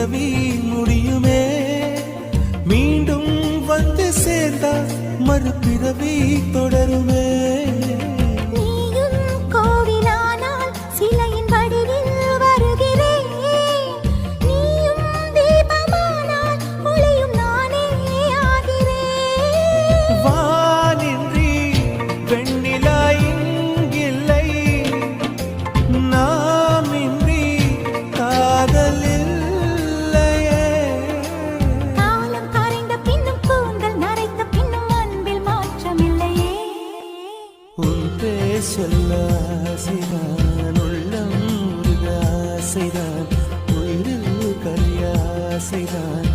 பிறவி முடியுமே மீண்டும் வந்து சேர்ந்தா மறுபிறவி தொடருமே சொல்ல ஆசைதான் உள்ளம் முருக ஆசைதான் உயிரில் கரிய ஆசைதான்